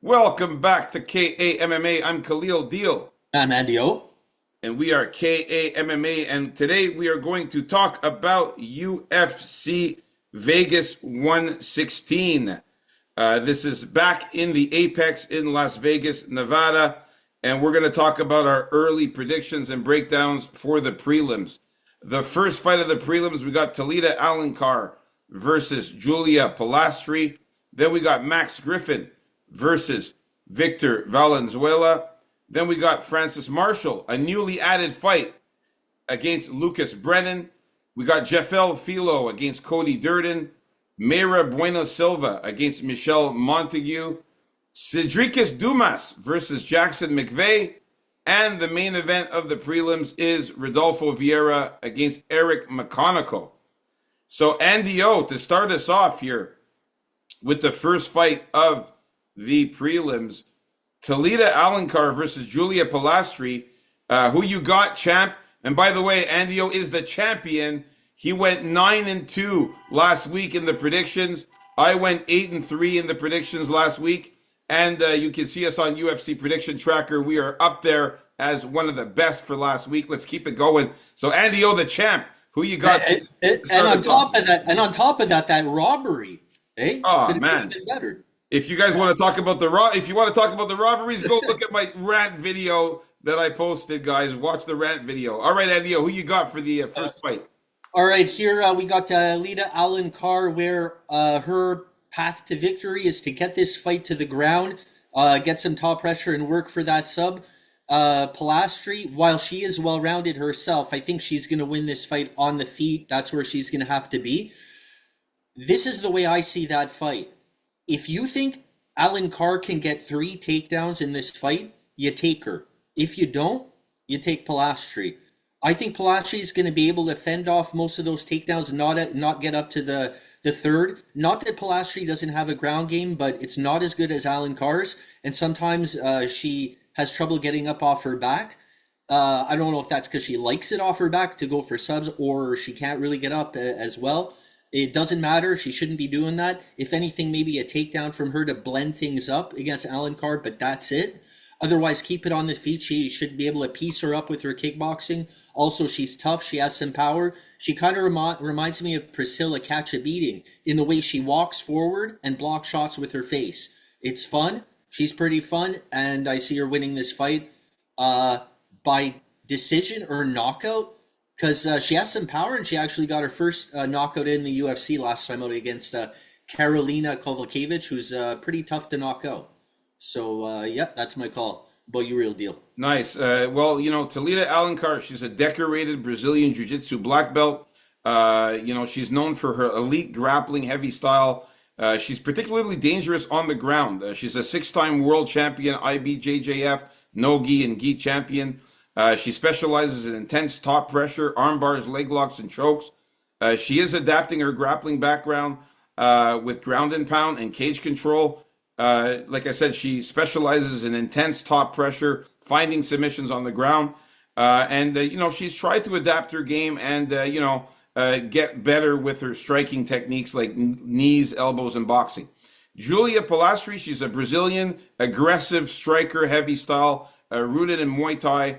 Welcome back to KAMMA. I'm Khalil Deal, I'm Andy O. and we are KAMMA. And today we are going to talk about UFC Vegas 116. This is back in the Apex in Las Vegas, Nevada, and we're going to talk about our early predictions and breakdowns for the prelims. The first fight of the prelims, we got Talita Alencar versus Julia Pilastri. Then we got Max Griffin versus Victor Valenzuela. Then we got Francis Marshall, a newly added fight against Lucas Brennan. We got Jeffel Filo against Cody Durden. Mayra Bueno Silva against Michelle Montague. Cedricus Dumas versus Jackson McVeigh. And the main event of the prelims is Rodolfo Vieira against Eric McConaughey. So Andy O, to start us off here with the first fight of the prelims, Talita Alencar versus Julia Pilastri. Who you got, champ? And by the way, Andy O is the champion. He went 9-2 last week in the predictions. I went 8-3 in the predictions last week. And you can see us on UFC Prediction Tracker. We are up there as one of the best for last week. Let's keep it going. So Andy O, the champ. Who you got? And on top of that, that robbery, Oh could have man, been better. if you guys want to talk about if you want to talk about the robberies, go look at my rant video that I posted, guys. Watch the rant video. All right, Andy O, who you got for the first fight? All right, here we got Lita Alencar, where her path to victory is to get this fight to the ground, get some top pressure and work for that sub. Pilastri, while she is well-rounded herself, I think she's going to win this fight on the feet. That's where she's going to have to be. This is the way I see that fight. If you think Alencar can get 3 takedowns in this fight, you take her. If you don't, you take Pilastri. I think Pilastri is going to be able to fend off most of those takedowns and not get up to the third. Not that Pilastri doesn't have a ground game, but it's not as good as Alencar's. And sometimes she has trouble getting up off her back. I don't know if that's because she likes it off her back to go for subs, or she can't really get up as well. It doesn't matter. She shouldn't be doing that. If anything, maybe a takedown from her to blend things up against Alencar, but that's it. Otherwise, keep it on the feet. She should be able to piece her up with her kickboxing. Also, she's tough. She has some power. She kind of reminds me of Priscilla Catch a Beating in the way she walks forward and blocks shots with her face. It's fun. She's pretty fun, and I see her winning this fight by decision or knockout, because she has some power, and she actually got her first knockout in the UFC last time out against Karolina Kowalkiewicz, who's pretty tough to knock out. So, yeah, that's my call. About you, real deal. Nice. Well, Talita Alencar, she's a decorated Brazilian Jiu-Jitsu black belt. She's known for her elite grappling heavy style. She's particularly dangerous on the ground. She's a 6-time world champion, IBJJF, no gi and gi champion. She specializes in intense top pressure, arm bars, leg locks, and chokes. She is adapting her grappling background with ground and pound and cage control. Like I said, she specializes in intense top pressure, finding submissions on the ground. She's tried to adapt her game and, get better with her striking techniques like knees, elbows, and boxing. Julia Pilastri, she's a Brazilian aggressive striker, heavy style, rooted in Muay Thai.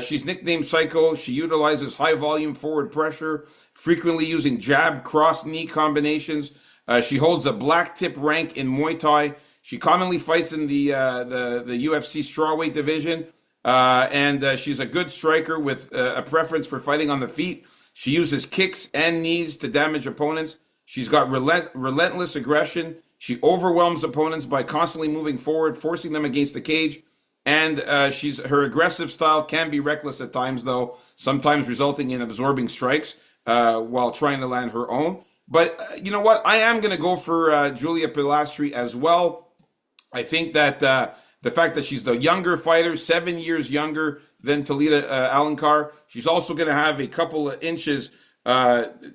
She's nicknamed Psycho. She utilizes high volume forward pressure, frequently using jab cross knee combinations. She holds a black tip rank in Muay Thai. She commonly fights in the UFC strawweight division, and she's a good striker with a preference for fighting on the feet. She uses kicks and knees to damage opponents. She's got relentless aggression. She overwhelms opponents by constantly moving forward, forcing them against the cage. And her aggressive style can be reckless at times, though, sometimes resulting in absorbing strikes while trying to land her own. But you know what? I am going to go for Julia Pilastri as well. I think that the fact that she's the younger fighter, 7 years younger than Talita Alencar, she's also going to have a couple of inches.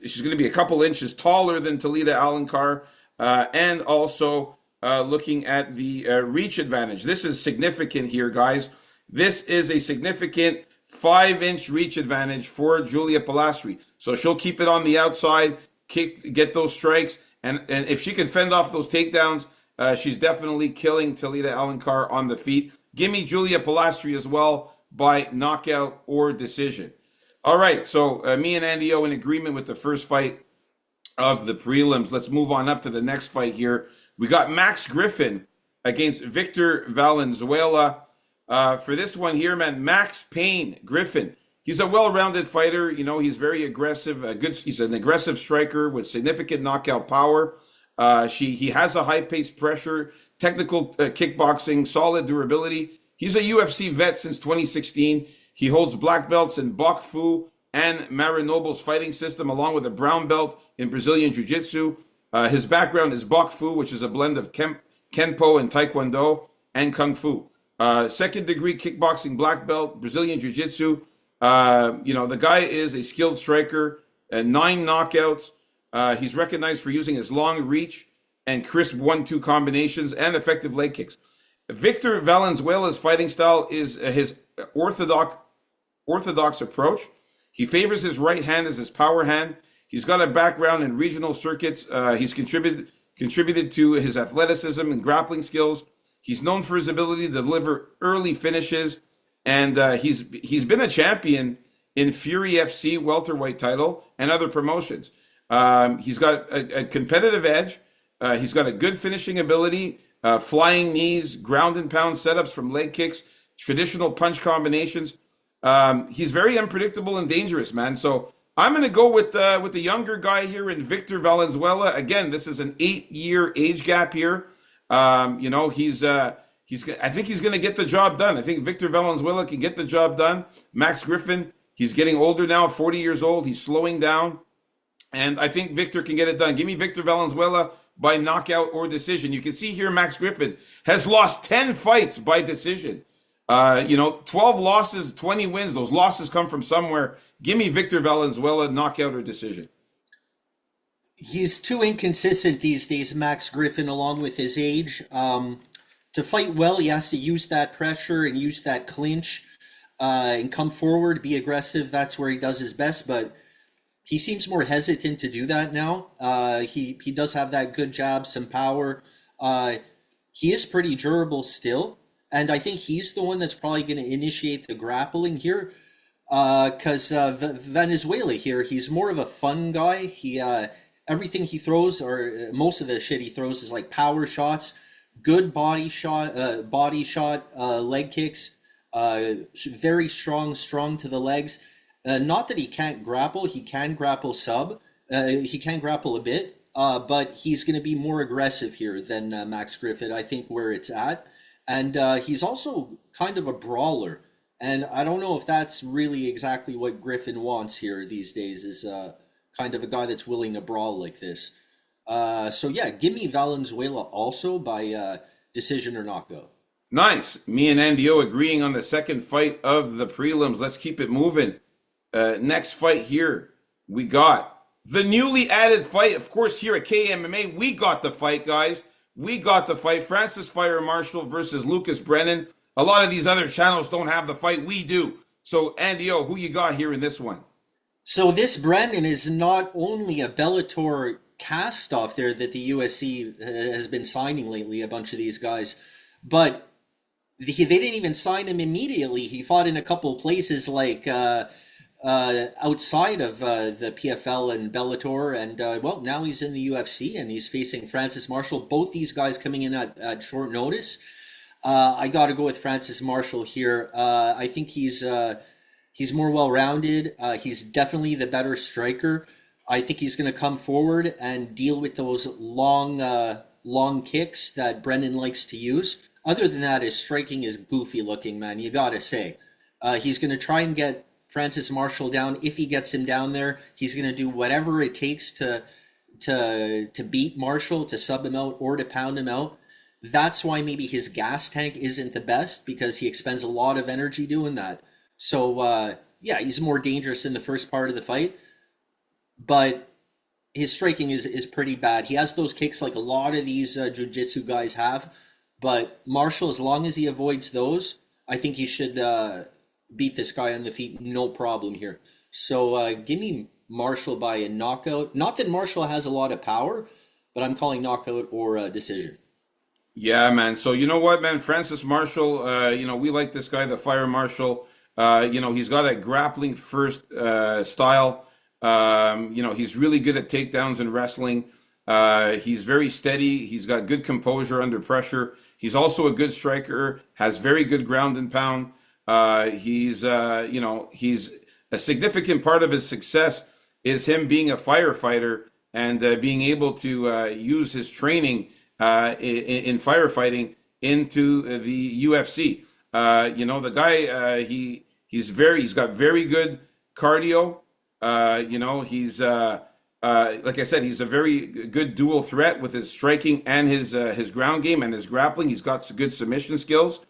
She's going to be a couple inches taller than Talita Alencar, and also looking at the reach advantage. This is significant here, guys. This is a significant 5-inch reach advantage for Julia Pilastri. So she'll keep it on the outside, get those strikes, and if she can fend off those takedowns, She's definitely killing Talita Alencar on the feet. Give me Julia Pilastri as well by knockout or decision. All right, so me and Andy O in agreement with the first fight of the prelims. Let's move on up to the next fight here. We got Max Griffin against Victor Valenzuela. For this one here, man, Max Payne Griffin. He's a well-rounded fighter. You know, he's very aggressive. He's an aggressive striker with significant knockout power. He has a high-paced pressure, technical kickboxing, solid durability. He's a UFC vet since 2016. He holds black belts in Bok Fu and Marinoble's fighting system, along with a brown belt in Brazilian Jiu-Jitsu. His background is Bok Fu, which is a blend of Kenpo and Taekwondo and Kung Fu. Second degree kickboxing black belt, Brazilian Jiu-Jitsu. The guy is a skilled striker, 9 knockouts. He's recognized for using his long reach and crisp 1-2 combinations and effective leg kicks. Victor Valenzuela's fighting style is his orthodox approach. He favors his right hand as his power hand. He's got a background in regional circuits. He's contributed to his athleticism and grappling skills. He's known for his ability to deliver early finishes, and he's been a champion in Fury FC welterweight title and other promotions. He's got a competitive edge. He's got a good finishing ability, flying knees, ground and pound setups from leg kicks, traditional punch combinations. He's very unpredictable and dangerous, man. So I'm going to go with the younger guy here in Victor Valenzuela. Again, this is an 8-year age gap here. I think he's going to get the job done. I think Victor Valenzuela can get the job done. Max Griffin, he's getting older now, 40 years old. He's slowing down. And I think Victor can get it done. Give me Victor Valenzuela by knockout or decision. You can see here Max Griffin has lost 10 fights by decision. 12 losses, 20 wins. Those losses come from somewhere. Give me Victor Valenzuela, knockout or decision. He's too inconsistent these days, Max Griffin, along with his age. To fight well, he has to use that pressure and use that clinch and come forward, be aggressive. That's where he does his best, but he seems more hesitant to do that now. He does have that good jab, some power. He is pretty durable still, and I think he's the one that's probably going to initiate the grappling here. Because Venezuela here, he's more of a fun guy. He everything he throws, or most of the shit he throws, is like power shots, good body shot, leg kicks, very strong to the legs. Not that he can't grapple, he can grapple he can grapple a bit, but he's going to be more aggressive here than Max Griffin, I think, where it's at. And he's also kind of a brawler. And I don't know if that's really exactly what Griffin wants here these days, is kind of a guy that's willing to brawl like this. So yeah, give me Valenzuela also by decision or knockout. Nice. Me and Andy O agreeing on the second fight of the prelims. Let's keep it moving. Next fight here, we got the newly added fight. Of course, here at KMMA, we got the fight, guys. We got the fight. Francis Fire Marshall versus Lucas Brennan. A lot of these other channels don't have the fight. We do. So, Andy O, who you got here in this one? So this Brennan is not only a Bellator cast off there that the USC has been signing lately, a bunch of these guys, but they didn't even sign him immediately. He fought in a couple places like outside of the PFL and Bellator, and now he's in the UFC and he's facing Francis Marshall. Both these guys coming in at short notice. I got to go with Francis Marshall here. I think he's more well-rounded. He's definitely the better striker. I think he's going to come forward and deal with those long kicks that Brennan likes to use. Other than that, his striking is goofy looking, man. You got to say. He's going to try and get Francis Marshall down. If he gets him down there, he's going to do whatever it takes to beat Marshall, to sub him out, or to pound him out. That's why maybe his gas tank isn't the best, because he expends a lot of energy doing that. So, he's more dangerous in the first part of the fight, but his striking is pretty bad. He has those kicks like a lot of these jiu-jitsu guys have, but Marshall, as long as he avoids those, I think he should beat this guy on the feet, no problem here. So give me Marshall by a knockout. Not that Marshall has a lot of power, but I'm calling knockout or decision. Yeah, man. So you know what, man? Francis Marshall, we like this guy, the Fire Marshal. He's got a grappling first style. He's really good at takedowns and wrestling. He's very steady. He's got good composure under pressure. He's also a good striker, has very good ground and pound. He's a significant part of his success is him being a firefighter and being able to use his training in firefighting into the UFC. The guy he's got very good cardio. Like I said, he's a very good dual threat with his striking and his ground game and his grappling. He's got some good submission skills.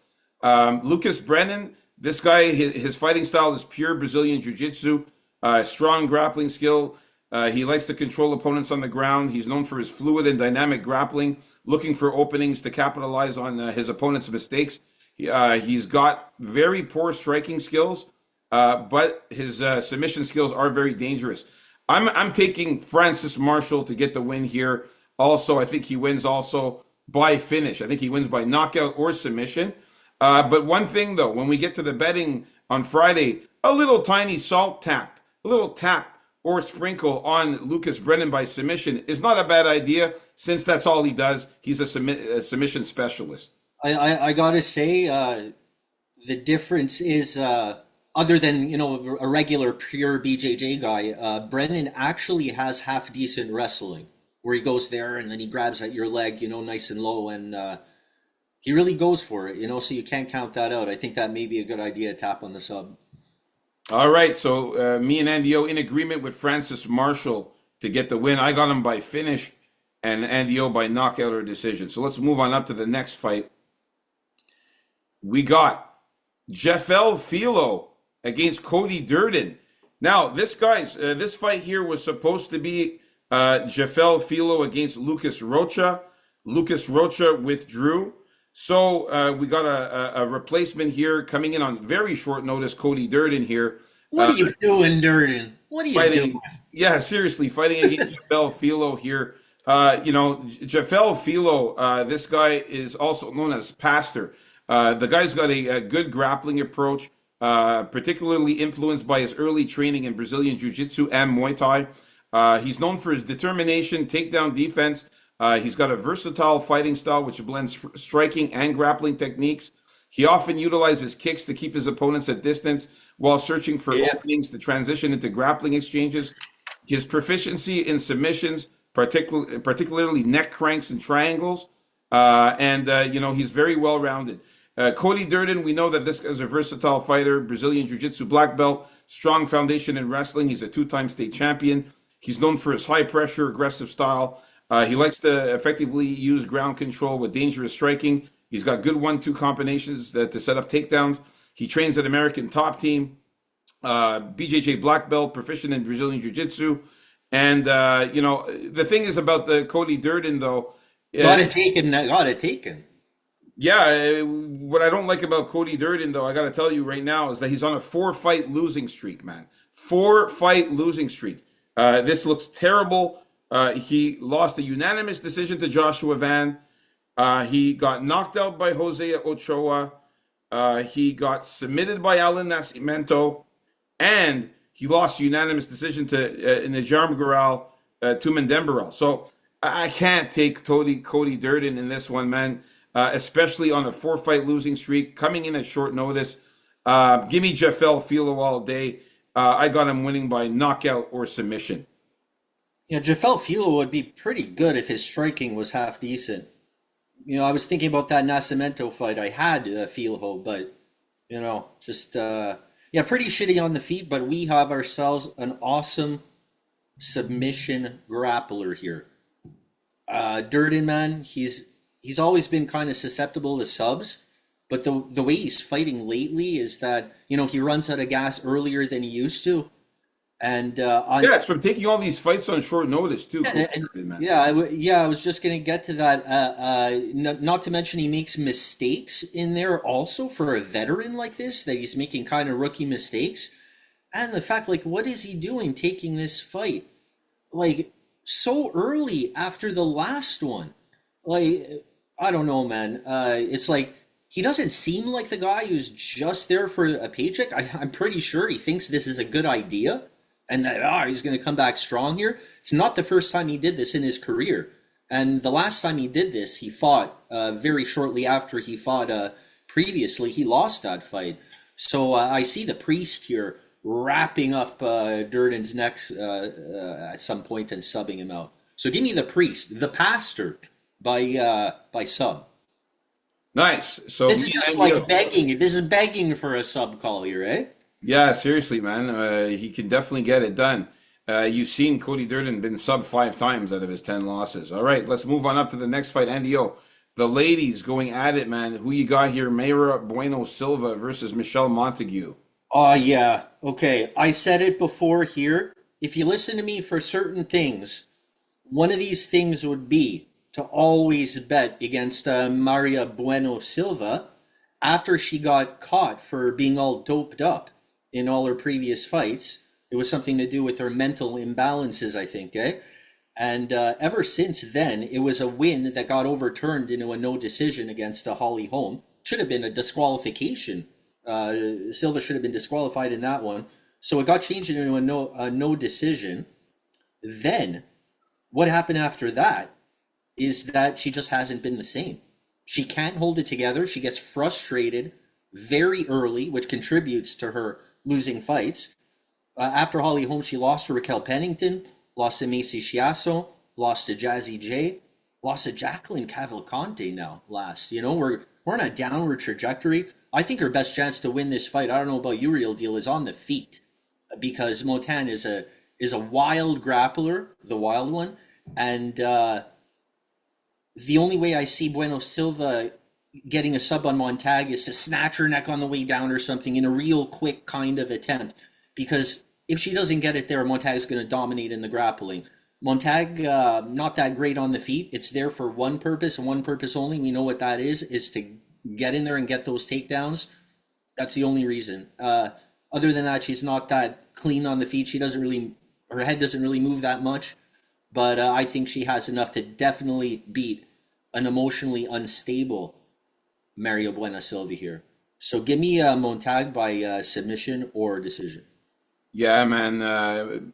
Lucas Brennan, this guy, his fighting style is pure Brazilian Jiu-Jitsu, strong grappling skill. He likes to control opponents on the ground. He's known for his fluid and dynamic grappling, looking for openings to capitalize on his opponent's mistakes. He's got very poor striking skills, but his submission skills are very dangerous. I'm taking Francis Marshall to get the win here. Also, I think he wins also by finish. I think he wins by knockout or submission. But one thing though, when we get to the betting on Friday, a little tiny salt tap, a little tap or sprinkle on Lucas Brennan by submission is not a bad idea since that's all he does. He's a submission specialist. I gotta say, the difference is, other than a regular pure BJJ guy, Brennan actually has half decent wrestling, where he goes there and then he grabs at your leg, nice and low, and he really goes for it, so you can't count that out. I think that may be a good idea to tap on the sub. All right, so me and Andy O in agreement with Francis Marshall to get the win. I got him by finish and Andy O by knockout or decision. So let's move on up to the next fight. We got Jeffel Filo against Cody Durden. Now, this fight here was supposed to be Jeffel Filo against Lucas Rocha. Lucas Rocha withdrew. So we got a replacement here coming in on very short notice. Cody Durden here, What are you doing, Durden? What are you doing? fighting. Yeah, seriously, fighting against Jafel Filo here. Jafel Filo. This guy is also known as Pastor. The guy's got a good grappling approach, particularly influenced by his early training in Brazilian Jiu-Jitsu and Muay Thai. He's known for his determination, takedown defense. He's got a versatile fighting style which blends striking and grappling techniques. He often utilizes kicks to keep his opponents at distance while searching for openings to transition into grappling exchanges. His proficiency in submissions, particularly neck cranks and triangles, he's very well rounded. Cody Durden, we know that this is a versatile fighter, Brazilian Jiu-Jitsu black belt, strong foundation in wrestling. He's a two-time state champion. He's known for his high pressure, aggressive style. He likes to effectively use ground control with dangerous striking. He's got good 1-2 combinations to set up takedowns. He trains at American Top Team, BJJ black belt, proficient in Brazilian Jiu-Jitsu. And, the thing is about the Cody Durden, though, Gotta take him. Gotta take him. yeah, what I don't like about Cody Durden, though, I got to tell you right now, is that he's on a four-fight losing streak, man. Four-fight losing streak. This looks terrible. He lost a unanimous decision to Joshua Van. He got knocked out by Jose Ochoa. He got submitted by Alan Nascimento. And he lost a unanimous decision to Najarm Gural Tumen Dembarel. So I can't take Cody Durden in this one, man, especially on a four-fight losing streak, coming in at short notice. Give me Jeffel Filo all day. I got him winning by knockout or submission. Yeah, Jafel Filo would be pretty good if his striking was half decent. I was thinking about that Nascimento fight. I had Filo, but just yeah, pretty shitty on the feet. But we have ourselves an awesome submission grappler here. Durden, man, he's always been kind of susceptible to subs, but the way he's fighting lately is that he runs out of gas earlier than he used to, and Yeah, it's from taking all these fights on short notice, too. yeah, Cody Durden, man. yeah, I was just gonna get to that. Not to mention he makes mistakes in there also for a veteran like this, that he's making kind of rookie mistakes, and the fact, like, what is he doing taking this fight like so early after the last one? Like, I don't know, man. It's like he doesn't seem like the guy who's just there for a paycheck. I'm pretty sure he thinks this is a good idea and that he's going to come back strong here. It's not the first time he did this in his career. And the last time he did this, he fought very shortly after he fought previously. He lost that fight. So I see the priest here wrapping up Durden's neck at some point and subbing him out. So give me the priest, the pastor, by sub. Nice. So This is me just and like you. begging. This is begging for a sub call here, eh? Yeah, seriously, man. He can definitely get it done. You've seen Cody Durden been sub 5 times out of his 10 losses. All right, let's move on up to the next fight. Andy, the ladies going at it, man. Who you got here? Mayra Bueno Silva versus Michelle Montague. Oh yeah. Okay. I said it before here. If you listen to me for certain things, one of these things would be to always bet against Maria Bueno Silva after she got caught for being all doped up in all her previous fights. It was something to do with her mental imbalances, I think, eh? And ever since then, it was a win that got overturned into a no decision against Holly Holm. Should have been a disqualification. Silva should have been disqualified in that one. So it got changed into a no decision. Then what happened after that is that she just hasn't been the same. She can't hold it together. She gets frustrated very early, which contributes to her losing fights. After Holly Holm, she lost to Raquel Pennington, lost to Macy Chiasso, lost to Jazzy J, lost to Jacqueline Cavalcante now last. You know, we're on a downward trajectory. I think her best chance to win this fight, I don't know about you, Real Deal, is on the feet. Because Motan is a wild grappler, the wild one, and the only way I see Bueno Silva getting a sub on Montag is to snatch her neck on the way down or something in a real quick kind of attempt. Because if she doesn't get it there, Montag's going to dominate in the grappling. Montag, not that great on the feet. It's there for one purpose and one purpose only. We know what that is to get in there and get those takedowns. That's the only reason. Other than that, she's not that clean on the feet. Her head doesn't really move that much. But I think she has enough to definitely beat an emotionally unstable Mario Buena Silva here. So give me Montag by submission or decision. Yeah, man.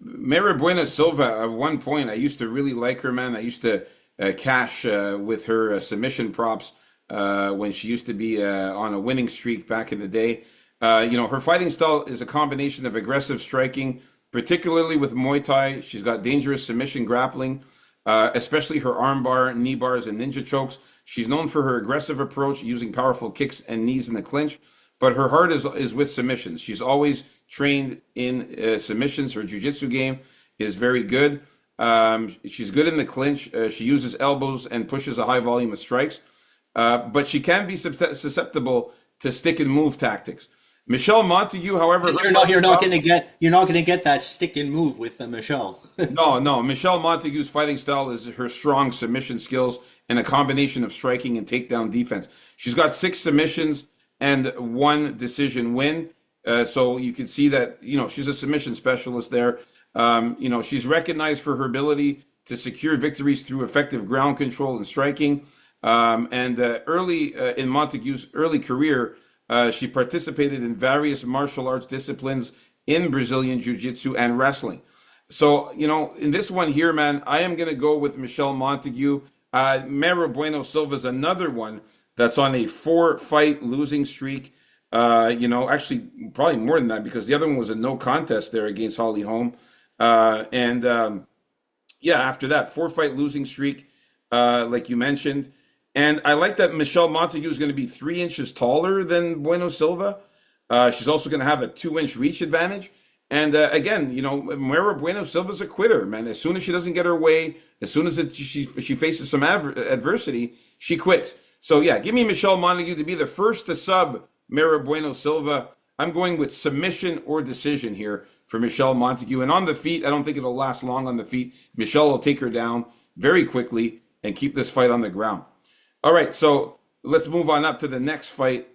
Mayra Bueno Silva, at one point, I used to really like her, man. I used to cash with her submission props when she used to be on a winning streak back in the day. Her fighting style is a combination of aggressive striking, particularly with Muay Thai. She's got dangerous submission grappling, especially her armbar, knee bars, and ninja chokes. She's known for her aggressive approach, using powerful kicks and knees in the clinch, but her heart is with submissions. She's always trained in submissions. Her jiu-jitsu game is very good. She's good in the clinch. She uses elbows and pushes a high volume of strikes, but she can be susceptible to stick and move tactics. Michelle Montague, however, You're not gonna get that stick and move with Michelle. no. Michelle Montague's fighting style is her strong submission skills and a combination of striking and takedown defense. She's got 6 submissions and 1 decision win. So you can see that, she's a submission specialist there. She's recognized for her ability to secure victories through effective ground control and striking. And early in Montague's early career, she participated in various martial arts disciplines in Brazilian Jiu-Jitsu and wrestling. So, in this one here, man, I am going to go with Michelle Montague. Mayra Bueno Silva is another one that's on a 4-fight losing streak. Actually, probably more than that because the other one was a no contest there against Holly Holm. After that, 4-fight losing streak, like you mentioned. And I like that Michelle Montague is going to be 3 inches taller than Bueno Silva. She's also going to have a 2-inch reach advantage. And again, Mayra Bueno Silva's a quitter, man. As soon as she doesn't get her way, as soon as she faces some adversity, she quits. So yeah, give me Michelle Montague to be the first to sub Mayra Bueno Silva. I'm going with submission or decision here for Michelle Montague. And on the feet, I don't think it'll last long on the feet. Michelle will take her down very quickly and keep this fight on the ground. All right, so let's move on up to the next fight.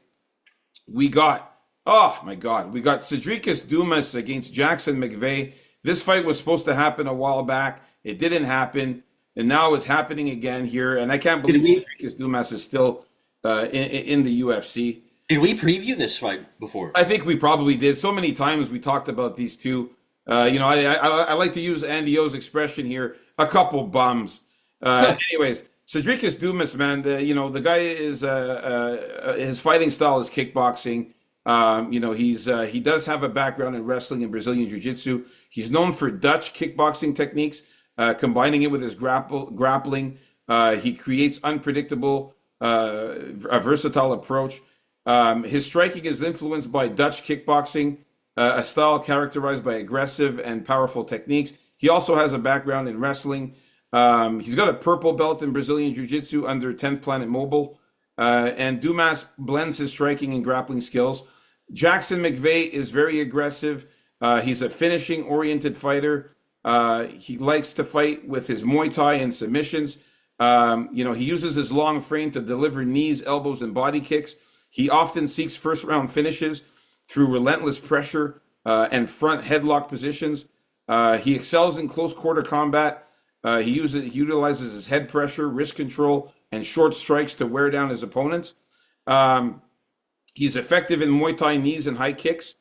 We got Cedricus Dumas against Jackson McVeigh. This fight was supposed to happen a while back. It didn't happen. and now it's happening again here. And I can't Did believe we Dricus Dumas is still in the UFC. did we preview this fight before? I think we probably did. So many times we talked about these two. I like to use Andy O's expression here, a couple bums. Anyways, Cedricus Dumas, man, the guy is his fighting style is kickboxing. He does have a background in wrestling and Brazilian jiu-jitsu. He's known for Dutch kickboxing techniques, combining it with his grappling. He creates unpredictable, a versatile approach. His striking is influenced by Dutch kickboxing, a style characterized by aggressive and powerful techniques. He also has a background in wrestling. He's got a purple belt in Brazilian Jiu-Jitsu under 10th Planet Mobile. And Dumas blends his striking and grappling skills. Jackson McVeigh is very aggressive. He's a finishing-oriented fighter. He likes to fight with his Muay Thai and submissions. He uses his long frame to deliver knees, elbows, and body kicks. He often seeks first-round finishes through relentless pressure and front headlock positions. He excels in close-quarter combat. He utilizes his head pressure, wrist control, and short strikes to wear down his opponents. He's effective in Muay Thai knees and high kicks,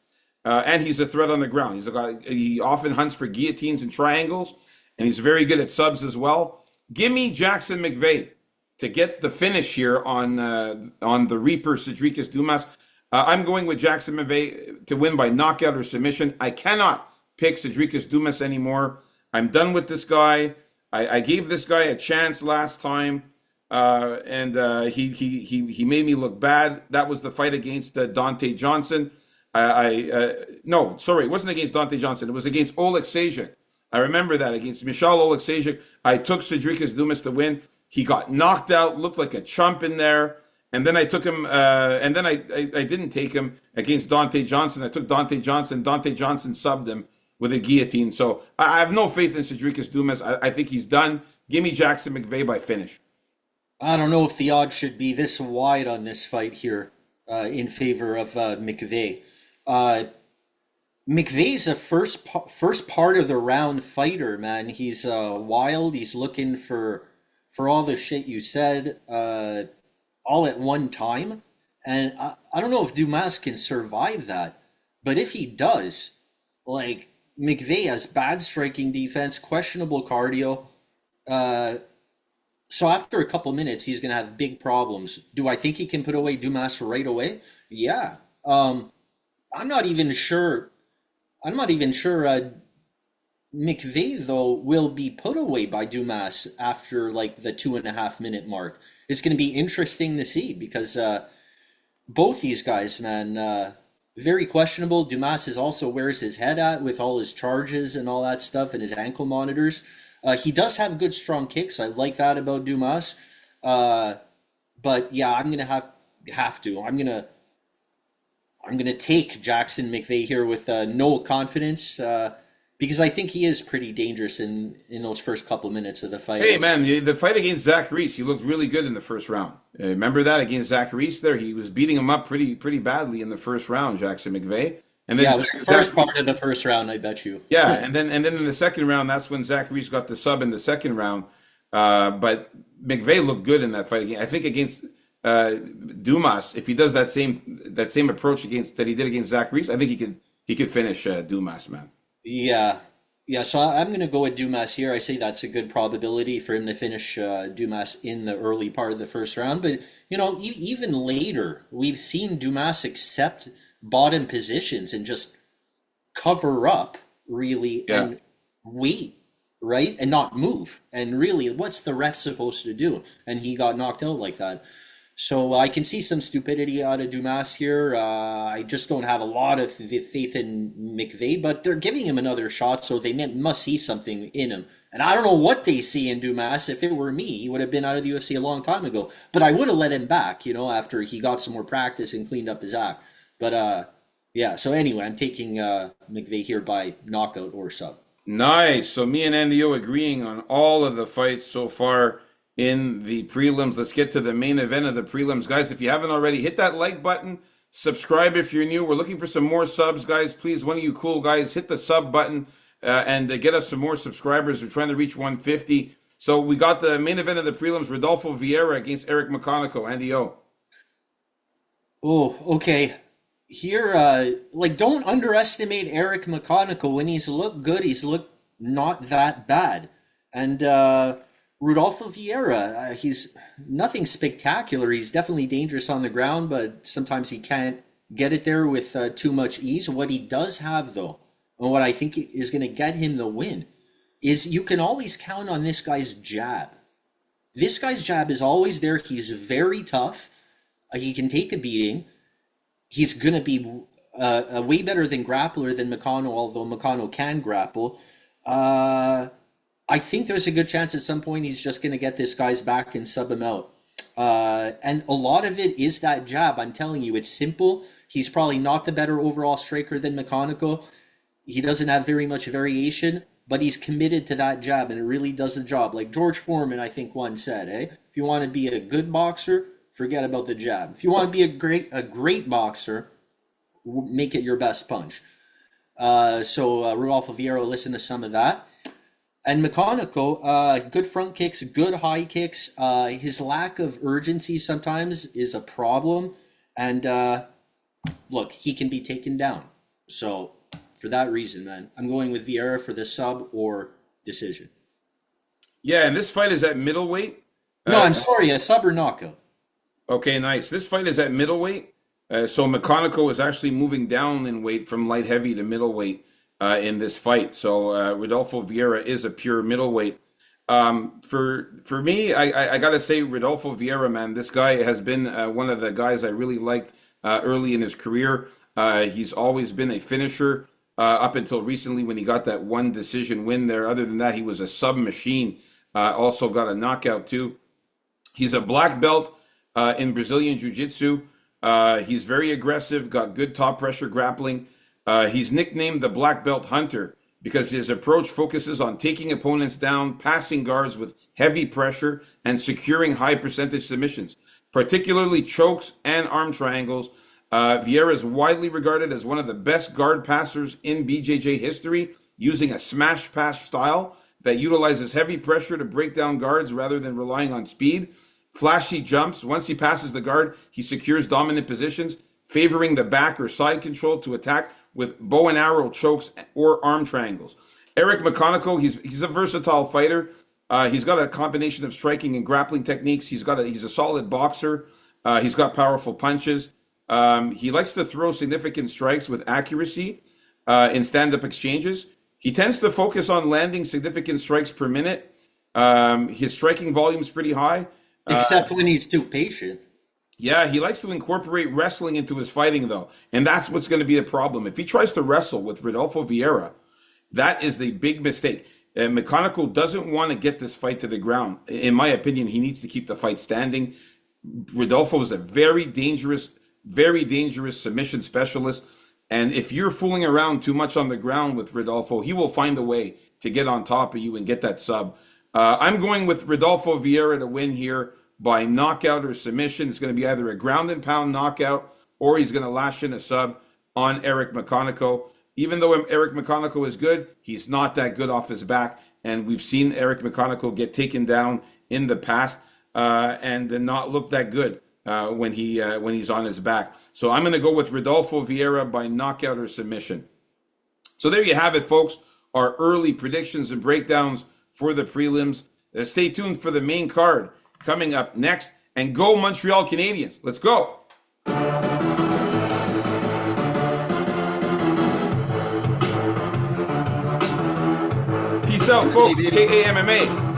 and he's a threat on the ground. He often hunts for guillotines and triangles, and he's very good at subs as well. Give me Jackson McVeigh to get the finish here on the Reaper Cedricus Dumas. I'm going with Jackson McVeigh to win by knockout or submission. I cannot pick Cedricus Dumas anymore. I'm done with this guy. I gave this guy a chance last time, and he made me look bad. That was the fight against Dante Johnson. No, sorry, it wasn't against Dante Johnson. It was against Oleg Sejak. I remember that against Michal Oleg Sejak. I took Cedricus Dumas to win. He got knocked out, looked like a chump in there. And then I took him, and then I didn't take him against Dante Johnson. I took Dante Johnson. Dante Johnson subbed him with a guillotine. So I have no faith in Cedricus Dumas. I think he's done. Give me Jackson McVeigh by finish. I don't know if the odds should be this wide on this fight here in favor of McVeigh. McVeigh's a first part of the round fighter, man. He's wild. He's looking for all the shit you said all at one time. And I don't know if Dumas can survive that. But if he does, like, McVeigh has bad striking defense, questionable cardio. So after a couple minutes, he's going to have big problems. Do I think he can put away Dumas right away? Yeah. I'm not even sure. McVeigh though will be put away by Dumas after like the 2.5 minute mark. It's going to be interesting to see because both these guys, man, very questionable. Dumas is also where's his head at with all his charges and all that stuff and his ankle monitors. He does have good strong kicks. I like that about Dumas. But yeah, I'm gonna have to. I'm gonna take Jackson McVeigh here with no confidence because I think he is pretty dangerous in those first couple minutes of the fight. Hey, man, the fight against Zach Reese, he looked really good in the first round. Remember that against Zach Reese there? He was beating him up pretty badly in the first round, Jackson McVeigh. And then Yeah, it was the first part of the first round, I bet you. yeah, and then in the second round, that's when Zach Reese got the sub in the second round. But McVeigh looked good in that fight again. I think against Dumas, if he does that same approach that he did against Zach Reese, I think he could finish Dumas, man. Yeah. Yeah, so I'm going to go with Dumas here. I say that's a good probability for him to finish Dumas in the early part of the first round. But, even later, we've seen Dumas accept bottom positions and just cover up, really, Yeah. and wait, right? And not move. And really, what's the ref supposed to do? And he got knocked out like that. So I can see some stupidity out of Dumas here. I just don't have a lot of faith in McVeigh, but they're giving him another shot, so they must see something in him. And I don't know what they see in Dumas. If it were me, he would have been out of the UFC a long time ago. But I would have let him back, after he got some more practice and cleaned up his act. But yeah, so anyway, I'm taking McVeigh here by knockout or sub. Nice. So me and Andy O agreeing on all of the fights so far in the prelims. Let's get to the main event of the prelims. Guys, if you haven't already, hit that like button. Subscribe if you're new. We're looking for some more subs, guys. Please, one of you cool guys, hit the sub button and get us some more subscribers. We're trying to reach 150. So we got the main event of the prelims: Rodolfo Vieira against Eric McConaughey. Andy O. Oh, okay. Here, like, don't underestimate Eric McConaughey. When he's looked good, he's looked not that bad. And Rudolfo Vieira, he's nothing spectacular. He's definitely dangerous on the ground, but sometimes he can't get it there with too much ease. What he does have, though, and what I think is going to get him the win, is you can always count on this guy's jab. This guy's jab is always there. He's very tough. He can take a beating. He's going to be a way better than grappler than McConnell, although McConnell can grapple. I think there's a good chance at some point he's just going to get this guy's back and sub him out. And a lot of it is that jab. I'm telling you, it's simple. He's probably not the better overall striker than McConaughey. He doesn't have very much variation, but he's committed to that jab, and it really does the job. Like George Foreman, I think, once said, if you want to be a good boxer, forget about the jab. If you want to be a great boxer, make it your best punch. So Rodolfo Vieira, listen to some of that. And McConaughey, good front kicks, good high kicks. His lack of urgency sometimes is a problem. And look, he can be taken down. So for that reason, man, I'm going with Vieira for the sub or decision. Yeah, and this fight is at middleweight. No, I'm sorry, a sub or knockout. Okay, nice. This fight is at middleweight. So McConaughey is actually moving down in weight from light heavy to middleweight in this fight. So Rodolfo Vieira is a pure middleweight. For me, I got to say Rodolfo Vieira, man, this guy has been one of the guys I really liked early in his career. He's always been a finisher up until recently when he got that one decision win there. Other than that, he was a sub machine. Also got a knockout too. He's a black belt in Brazilian Jiu-Jitsu. He's very aggressive, got good top pressure grappling. He's nicknamed the Black Belt Hunter because his approach focuses on taking opponents down, passing guards with heavy pressure, and securing high percentage submissions, particularly chokes and arm triangles. Vieira is widely regarded as one of the best guard passers in BJJ history, using a smash pass style that utilizes heavy pressure to break down guards rather than relying on speed. Flashy jumps. Once he passes the guard, he secures dominant positions, favoring the back or side control to attack with bow and arrow chokes or arm triangles. Eric McConaughey, he's a versatile fighter. He's got a combination of striking and grappling techniques. He's a solid boxer. He's got powerful punches. He likes to throw significant strikes with accuracy in stand-up exchanges. He tends to focus on landing significant strikes per minute. His striking volume is pretty high. Except when he's too patient. Yeah, he likes to incorporate wrestling into his fighting, though. And that's what's going to be a problem. If he tries to wrestle with Rodolfo Vieira, that is the big mistake. McConaughey doesn't want to get this fight to the ground. In my opinion, he needs to keep the fight standing. Rodolfo is a very dangerous submission specialist. And if you're fooling around too much on the ground with Rodolfo, he will find a way to get on top of you and get that sub. I'm going with Rodolfo Vieira to win here by knockout or submission. It's going to be either a ground and pound knockout or he's going to lash in a sub on Eric McConaughey. Even though Eric McConaughey is good, he's not that good off his back. And we've seen Eric McConaughey get taken down in the past and not look that good when he's on his back. So I'm going to go with Rodolfo Vieira by knockout or submission. So there you have it, folks. Our early predictions and breakdowns for the prelims. Stay tuned for the main card coming up next. And go Montreal Canadiens. Let's go. Peace out, folks. KAMMA.